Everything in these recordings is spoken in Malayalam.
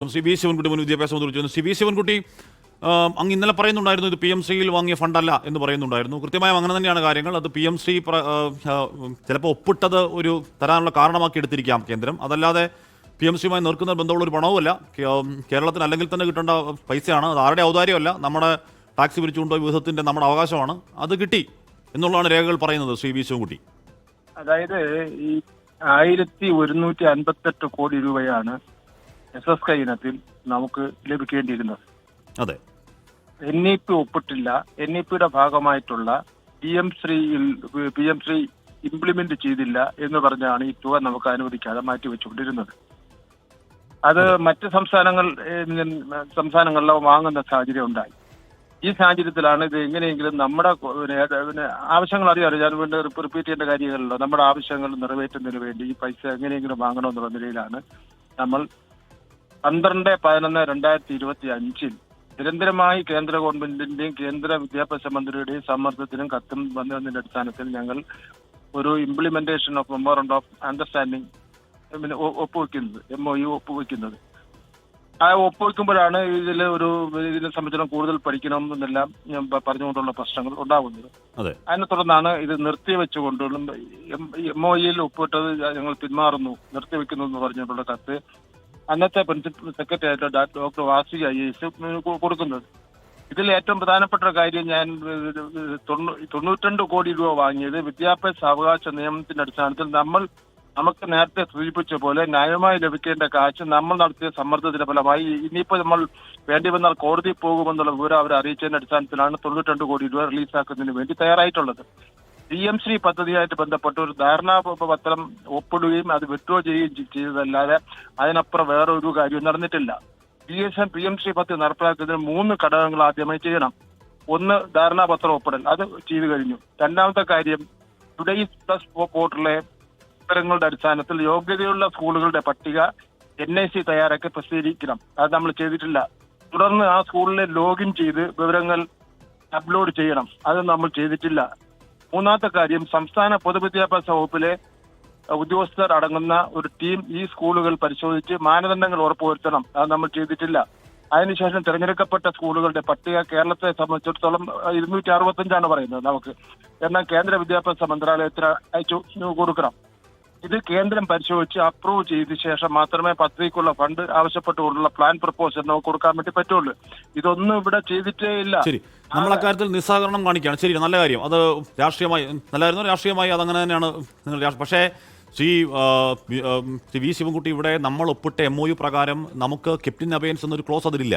സി ബി ശിവൻകുട്ടി മുൻ വിദ്യാഭ്യാസ മന്ത്രി ചോദിച്ചു. സി ബി ശിവൻകുട്ടി, അങ്ങ് ഇന്നലെ പറയുന്നുണ്ടായിരുന്നു ഇത് PMCയിൽ വാങ്ങിയ ഫണ്ടല്ല എന്ന് പറയുന്നുണ്ടായിരുന്നു. കൃത്യമായും അങ്ങനെ തന്നെയാണ് കാര്യങ്ങൾ. അത് PMC ചിലപ്പോൾ ഒപ്പിട്ടത് ഒരു തരാനുള്ള കാരണമാക്കി എടുത്തിരിക്കാം കേന്ദ്രം. അതല്ലാതെ PMCയുമായി നിൽക്കുന്ന ബന്ധമുള്ള ഒരു പണവുമല്ല. കേരളത്തിന് അല്ലെങ്കിൽ തന്നെ കിട്ടേണ്ട പൈസയാണ്. അത് ആരുടെ ഔദാര്യമല്ല, നമ്മുടെ ടാക്സി പിരിച്ചുകൊണ്ടുപോയി വിധത്തിൻ്റെ നമ്മുടെ അവകാശമാണ്. അത് കിട്ടി എന്നുള്ളതാണ് രേഖകൾ പറയുന്നത്. ശ്രീ ബി ശിവൻകുട്ടി, അതായത് ഈ 1158 കോടി രൂപയാണ് SSK ഇനത്തിൽ നമുക്ക് ലഭിക്കേണ്ടിയിരുന്നത്. അതെ, NEP ഒപ്പിട്ടില്ല. NEPയുടെ ഭാഗമായിട്ടുള്ള PM3 ഇംപ്ലിമെന്റ് ചെയ്തില്ല എന്ന് പറഞ്ഞാണ് ഈ തുക നമുക്ക് അനുവദിക്കാതെ മാറ്റിവെച്ചുകൊണ്ടിരുന്നത്. അത് മറ്റ് സംസ്ഥാനങ്ങളിലോ വാങ്ങുന്ന സാഹചര്യം ഉണ്ടായി. ഈ സാഹചര്യത്തിലാണ് ഇത് എങ്ങനെയെങ്കിലും നമ്മുടെ ആവശ്യങ്ങൾ അറിയാമല്ലോ, ഞാൻ വീണ്ടും റിപ്പീറ്റ് ചെയ്യേണ്ട കാര്യങ്ങളല്ലോ, നമ്മുടെ ആവശ്യങ്ങൾ നിറവേറ്റുന്നതിന് വേണ്ടി ഈ പൈസ എങ്ങനെയെങ്കിലും വാങ്ങണമെന്നുള്ള നിലയിലാണ് നമ്മൾ 12/11/2025 നിരന്തരമായി കേന്ദ്ര ഗവൺമെന്റിന്റെയും കേന്ദ്ര വിദ്യാഭ്യാസ മന്ത്രിയുടെയും സമ്മർദ്ദത്തിനും കത്തും വന്നതിന്റെ അടിസ്ഥാനത്തിൽ ഞങ്ങൾ ഒരു implementation of memorandum of understanding ഒപ്പുവെക്കുന്നത്, MOU ഒപ്പുവെക്കുന്നത്. ആ ഒപ്പുവെക്കുമ്പോഴാണ് ഇതിനെ സംബന്ധിച്ചിടത്തോളം കൂടുതൽ പഠിക്കണം എന്നെല്ലാം ഞാൻ പറഞ്ഞുകൊണ്ടുള്ള പ്രശ്നങ്ങൾ ഉണ്ടാകുന്നത്. അതിനെ തുടർന്നാണ് ഇത് നിർത്തിവെച്ചുകൊണ്ടുള്ള MOUയിൽ ഒപ്പിട്ടത് ഞങ്ങൾ പിന്മാറുന്നു, നിർത്തിവെക്കുന്നു എന്ന് പറഞ്ഞുകൊണ്ടുള്ള കത്ത് അന്നത്തെ പ്രിൻസിപ്പൽ സെക്രട്ടറി ആയിട്ട് ഡോക്ടർ വാസി IAS കൊടുക്കുന്നത്. ഇതിൽ ഏറ്റവും പ്രധാനപ്പെട്ട കാര്യം, ഞാൻ 92 കോടി രൂപ വാങ്ങിയത് വിദ്യാഭ്യാസ അവകാശ നിയമത്തിന്റെ അടിസ്ഥാനത്തിൽ നമുക്ക് നേരത്തെ സൂചിപ്പിച്ച പോലെ ന്യായമായി ലഭിക്കേണ്ട കാശ് നമ്മൾ നടത്തിയ സമ്മർദ്ദത്തിന്റെ ഫലമായി ഇനിയിപ്പോൾ നമ്മൾ വേണ്ടി വന്നാൽ കോടതി പോകുമെന്നുള്ള വിവരം അവരെ അറിയിച്ചതിന്റെ അടിസ്ഥാനത്തിലാണ് 92 കോടി രൂപ റിലീസാക്കുന്നതിന് വേണ്ടി തയ്യാറായിട്ടുള്ളത്. PM3 പദ്ധതിയായിട്ട് ബന്ധപ്പെട്ട് ഒരു ധാരണാപത്രം ഒപ്പിടുകയും അത് വിഡ്രോ ചെയ്യുകയും ചെയ്തതല്ലാതെ അതിനപ്പുറം വേറെ ഒരു കാര്യവും നടന്നിട്ടില്ല. PM3 പദ്ധതി നടപ്പിലാക്കുന്നതിന് 3 ഘടകങ്ങൾ ആദ്യമായി ചെയ്യണം. ഒന്ന്, ധാരണാപത്രം ഒപ്പിടൽ, അത് ചെയ്തു കഴിഞ്ഞു. രണ്ടാമത്തെ കാര്യം, ടുഡേയ്സ് പ്ലസ് പോർട്ടലിലെ വിവരങ്ങളുടെ അടിസ്ഥാനത്തിൽ യോഗ്യതയുള്ള സ്കൂളുകളുടെ പട്ടിക NIC തയ്യാറാക്കി പ്രസിദ്ധീകരിക്കണം. അത് നമ്മൾ ചെയ്തിട്ടില്ല. തുടർന്ന് ആ സ്കൂളിലെ ലോഗിൻ ചെയ്ത് വിവരങ്ങൾ അപ്ലോഡ് ചെയ്യണം. അത് നമ്മൾ ചെയ്തിട്ടില്ല. മൂന്നാമത്തെ കാര്യം, സംസ്ഥാന പൊതുവിദ്യാഭ്യാസ വകുപ്പിലെ ഉദ്യോഗസ്ഥർ അടങ്ങുന്ന ഒരു ടീം ഈ സ്കൂളുകൾ പരിശോധിച്ച് മാനദണ്ഡങ്ങൾ ഉറപ്പുവരുത്തണം. അത് നമ്മൾ ചെയ്തിട്ടില്ല. അതിനുശേഷം തിരഞ്ഞെടുക്കപ്പെട്ട സ്കൂളുകളുടെ പട്ടിക കേരളത്തെ സംബന്ധിച്ചിടത്തോളം 265 പറയുന്നത് നമുക്ക്. എന്നാൽ കേന്ദ്ര വിദ്യാഭ്യാസ മന്ത്രാലയത്തിന് അയച്ചു കൊടുക്കണം. ഇത് കേന്ദ്രം പരിശോധിച്ച് അപ്രൂവ് ചെയ്ത ശേഷം മാത്രമേ പദ്ധതിക്കുള്ള ഫണ്ട് ആവശ്യപ്പെട്ടുകൊണ്ടുള്ള പ്ലാൻ പ്രപ്പോസൽ നമുക്ക് കൊടുക്കാൻ വേണ്ടി പറ്റുള്ളൂ. ഇതൊന്നും ഇവിടെ ചെയ്തിട്ടേ ഇല്ല. ശരി, നമ്മൾ അക്കാര്യത്തിൽ നിസ്സഹകരണം കാണിക്കുകയാണ്. ശരി, നല്ല കാര്യം. അത് രാഷ്ട്രീയമായി നല്ലായിരുന്നു. രാഷ്ട്രീയമായി അതങ്ങനെ തന്നെയാണ് നിങ്ങൾ. പക്ഷേ ശ്രീ വി ശിവൻകുട്ടി, ഇവിടെ നമ്മൾ ഒപ്പിട്ട MOU പ്രകാരം നമുക്ക് കെപ്റ്റിൻ അബയൻസ് എന്നൊരു ക്ലോസ് അതിലില്ല.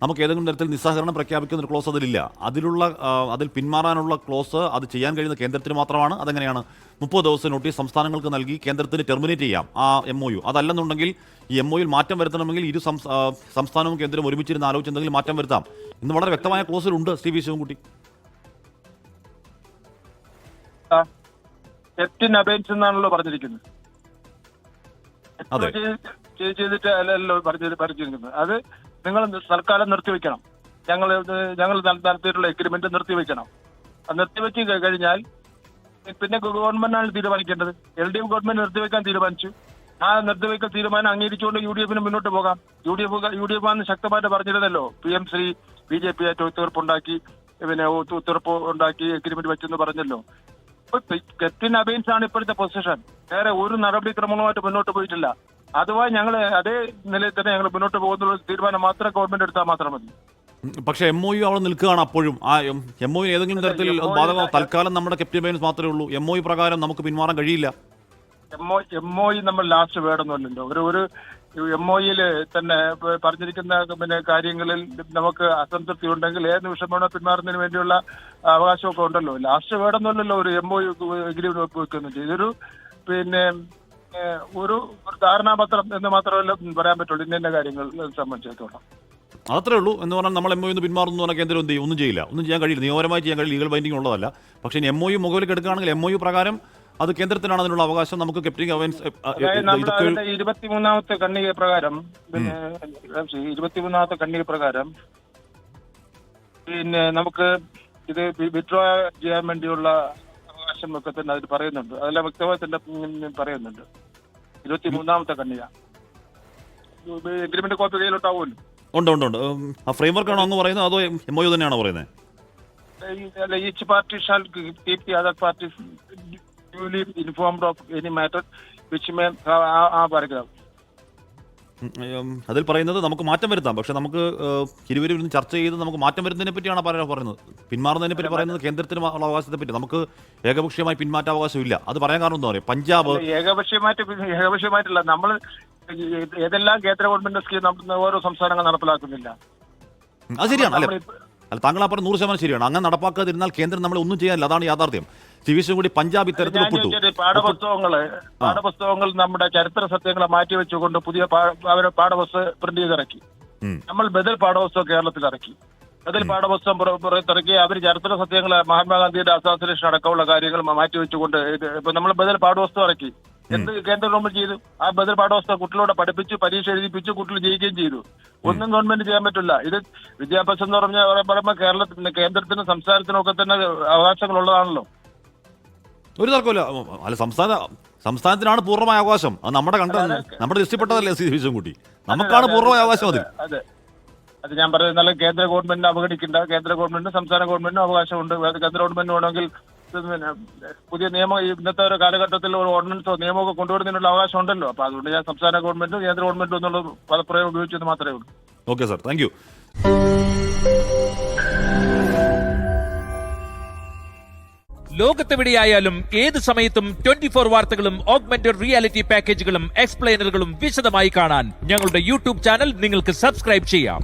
നമുക്ക് ഏതെങ്കിലും തരത്തിൽ നിസ്സഹകരണം പ്രഖ്യാപിക്കുന്ന ഒരു ക്ലോസ് അതിലില്ല. അതിൽ പിന്മാറാനുള്ള ക്ലോസ് അത് ചെയ്യാൻ കഴിയുന്ന കേന്ദ്രത്തിന് മാത്രമാണ്. അതെങ്ങനെയാണ്? 30 ദിവസം നോട്ടീസ് സംസ്ഥാനങ്ങൾക്ക് നൽകി കേന്ദ്രത്തിന് ടെർമിനേറ്റ് ചെയ്യാം ആ MOU. അതല്ലെന്നുണ്ടെങ്കിൽ ഈ MOUയിൽ മാറ്റം വരുത്തണമെങ്കിൽ ഇരു സംസ്ഥാനവും കേന്ദ്രവും ഒരുമിച്ചിരുന്ന് ആലോചിച്ച് എന്തെങ്കിലും മാറ്റം വരുത്താം എന്ന് വളരെ വ്യക്തമായ ക്ലോസിലുണ്ട്. ശ്രീ വി ശിവൻകുട്ടി, കെപ്റ്റിൻ അബയൻസ് എന്നാണല്ലോ പറഞ്ഞിരിക്കുന്നത്. ചെയ്തിട്ട് അല്ലല്ലോ പറഞ്ഞിരിക്കുന്നത്. അത് നിങ്ങൾ തൽക്കാലം നിർത്തിവെക്കണം. ഞങ്ങൾ നടത്തിയിട്ടുള്ള എഗ്രിമെന്റ് നിർത്തിവെക്കണം. അത് നിർത്തിവെച്ച് കഴിഞ്ഞാൽ പിന്നെ ഗവൺമെന്റാണ് തീരുമാനിക്കേണ്ടത്. LDF ഗവൺമെന്റ് നിർത്തിവെക്കാൻ തീരുമാനിച്ചു. ആ നിർത്തിവെക്കൽ തീരുമാനം അംഗീകരിച്ചുകൊണ്ട് UDF മുന്നോട്ട് പോകാം. UDF ആണ് ശക്തമായിട്ട് പറഞ്ഞിരുന്നല്ലോ. PM3 BJP ആയിട്ട് ഒത്തുതീർപ്പുണ്ടാക്കി, ഒത്തുതീർപ്പ് ഉണ്ടാക്കി എഗ്രിമെന്റ് വെച്ചെന്ന് പറഞ്ഞല്ലോ. കെപ്റ്റിൻ അബയൻസ് ആണ് ഇപ്പോഴത്തെ പൊസിഷൻ. വേറെ ഒരു നടപടിക്രമങ്ങളുമായിട്ട് മുന്നോട്ട് പോയിട്ടില്ല. അതുമായി ഞങ്ങൾ അതേ നിലയിൽ തന്നെ ഞങ്ങൾ മുന്നോട്ട് പോകുന്ന തീരുമാനം മാത്രം ഗവൺമെന്റ് എടുത്താൽ മാത്രം മതി. പക്ഷേ MOU അവിടെ നിൽക്കുകയാണ്. അപ്പോഴും ആ MOU ഏതെങ്കിലും തരത്തിൽ ബാധകമോ? തൽക്കാലം നമ്മുടെ കെപ്റ്റിൻ അബയൻസ് മാത്രമേ ഉള്ളൂ. MOU പ്രകാരം നമുക്ക് പിന്മാറാൻ കഴിയില്ല. MOU നമ്മൾ ലാസ്റ്റ് വേണമെന്നല്ലോ. ഒരു MOUയിൽ തന്നെ പറഞ്ഞിരിക്കുന്ന കാര്യങ്ങളിൽ നമുക്ക് അസംതൃപ്തി ഉണ്ടെങ്കിൽ ഏത് നിമിഷം വേണോ പിന്മാറുന്നതിന് വേണ്ടിയുള്ള അവകാശമൊക്കെ ഉണ്ടല്ലോ. ലാസ്റ്റ് വേണമെന്നല്ലോ ഒരു MOU എഗ്രിമെന്റ് ഒപ്പുവെക്കുന്നുണ്ട്. ഇതൊരു ഒരു ധാരണാപത്രം എന്ന് മാത്രമല്ല പറയാൻ പറ്റുള്ളൂ ഇന്ന കാര്യങ്ങൾ സംബന്ധിച്ചിടത്തോളം. അത്രേ ഉള്ളൂ. എന്ന് പറഞ്ഞാൽ നമ്മൾ MOU പിന്മാറുന്നു പറഞ്ഞാൽ കേന്ദ്രം എന്ത് ചെയ്യും? ഒന്നും ചെയ്യില്ല. ഒന്നും ചെയ്യാൻ കഴിയില്ല. നിയമപരമായി ചെയ്യാൻ കഴിയില്ല. ലീഗൽ ബൈൻഡിംഗ് ഉള്ളതല്ല. പക്ഷേ ഇനി MOU മുകളിലേക്ക് എടുക്കുകയാണെങ്കിൽ MOU പ്രകാരം അത് കേന്ദ്രത്തിനാണ് അതിനുള്ള അവകാശം. നമുക്ക് കെപ്റ്റിൻ അബയൻസ് 23ാമത്തെ ഖണ്ഡിക പ്രകാരം 23ാമത്തെ ഖണ്ഡിക പ്രകാരം നമുക്ക് ഇത് വിഡ്രോ ചെയ്യാൻ വേണ്ടിയുള്ള അവകാശം ഒക്കെ തന്നെ അതിൽ പറയുന്നുണ്ട്. അതെല്ലാം വ്യക്തമായി തന്നെ പറയുന്നുണ്ട്. 23ാമത്തെ ഖണ്ഡിക. എഗ്രിമെന്റ് കോപ്പി കയ്യിലുണ്ടാവുമല്ലോ. ഉണ്ട് ഉണ്ട് ഉണ്ട്. ആ ഫ്രെയിംവർക്ക് ആണോ അങ്ങ് പറയുന്നത് അതോ MOU തന്നെയാണോ പറയുന്നത്? Each party shall keep the other parties duly informed of any matter which may ആ പാരഗ്രാഫ്. അതിൽ പറയുന്നത് നമുക്ക് മാറ്റം വരുത്താം, പക്ഷെ നമുക്ക് ഇരുവരും ചർച്ച ചെയ്ത് നമുക്ക് മാറ്റം വരുന്നതിനെ പറ്റിയാണ് പറയുന്നത്. പിന്മാറുന്നതിനെ പറ്റി പറയുന്നത് കേന്ദ്രത്തിന് ഉള്ള അവകാശത്തെ പറ്റി. നമുക്ക് ഏകപക്ഷീയമായി പിന്മാറ്റാവകാശം ഇല്ല. അത് പറയാൻ കാരണം എന്താ പറയുക, പഞ്ചാബ് ഏകപക്ഷീയമായിട്ടില്ല. നമ്മൾ ഏതെല്ലാം കേന്ദ്ര ഗവൺമെന്റ് സ്കീം ഓരോ സംസ്ഥാനങ്ങൾ നടപ്പിലാക്കുന്നില്ല. അത് ശരിയാണ് അല്ലെ? അല്ല, താങ്കൾ ആ പറഞ്ഞ 100% ശരിയാണ്. അങ്ങനെ നടപ്പാക്കാതിരുന്നാൽ കേന്ദ്രം നമ്മളെ ഒന്നും ചെയ്യാനില്ല. അതാണ് യാഥാർത്ഥ്യം. കൂടി പഞ്ചാബ് ഇത്തരത്തിൽ ഒപ്പിട്ടു. പാഠപുസ്തകങ്ങൾ നമ്മുടെ ചരിത്ര സത്യങ്ങളെ മാറ്റിവെച്ചുകൊണ്ട് പുതിയ പാഠപുസ്തകം പ്രിന്റ് ചെയ്തിറക്കി. നമ്മൾ ബദൽ പാഠപുസ്തകം കേരളത്തിൽ ഇറക്കി. ബദൽ പാഠപുസ്തകം പുറത്തിറക്കി. അവർ ചരിത്ര സത്യങ്ങളെ മഹാത്മാഗാന്ധിയുടെ അസാസിനേഷൻ അടക്കമുള്ള കാര്യങ്ങൾ മാറ്റിവെച്ചുകൊണ്ട് ഇപ്പൊ നമ്മൾ ബദൽ പാഠപുസ്തകം ഇറക്കി. എന്ത് കേന്ദ്ര ഗവൺമെന്റ് ചെയ്തു? ആ ബദൽ പാഠപുസ്തകം കുട്ടികളോട് പഠിപ്പിച്ച് പരീക്ഷ എഴുതിപ്പിച്ച് കുട്ടികൾ ജയിക്കുകയും ചെയ്തു. ഒന്നും ഗവൺമെന്റ് ചെയ്യാൻ പറ്റില്ല. ഇത് വിദ്യാഭ്യാസം എന്ന് പറയുമ്പോൾ കേരളത്തിന്, കേന്ദ്രത്തിനും സംസ്ഥാനത്തിനും ഒക്കെ തന്നെ അവകാശങ്ങളുള്ളതാണല്ലോ. ഒരു തർക്കമില്ല. അല്ല, സംസ്ഥാനത്തിനാണ് പൂർണ്ണമായ അവകാശം. അത് നമ്മുടെ ദൃഷ്ടിപ്പെട്ടതല്ലേ ശിവൻകുട്ടി? നമുക്കാണ് പൂർണ്ണമായ അവകാശം. അതെ, അത് ഞാൻ പറയുന്നത് കേന്ദ്ര ഗവൺമെന്റിനെ അവഗണിക്കേണ്ട. കേന്ദ്ര ഗവൺമെന്റിനും സംസ്ഥാന ഗവൺമെന്റിനും അവകാശമുണ്ട്. കേന്ദ്ര ഗവൺമെന്റ് വേണമെങ്കിൽ പുതിയ നിയമം ഇന്നത്തെ ഒരു കാലഘട്ടത്തിൽ ഒരു ഓർഡിനൻസോ നിയമമൊക്കെ കൊണ്ടുവരുന്നതിനുള്ള അവകാശം ഉണ്ടല്ലോ. അപ്പൊ അതുകൊണ്ട് ഞാൻ സംസ്ഥാന ഗവൺമെന്റും കേന്ദ്ര ഗവൺമെന്റും എന്നുള്ള പദപ്രയോഗം ഉപയോഗിച്ചത് മാത്രമേ ഉള്ളൂ. Okay sir, thank you. ലോകത്തെവിടെയായാലും ഏത് സമയത്തും 24 വാർത്തകളും ഓഗ്മെന്റഡ് റിയാലിറ്റി പാക്കേജുകളും എക്സ്പ്ലെയിനറുകളും വിശദമായി കാണാൻ ഞങ്ങളുടെ YouTube ചാനൽ നിങ്ങൾക്ക് സബ്സ്ക്രൈബ് ചെയ്യാം.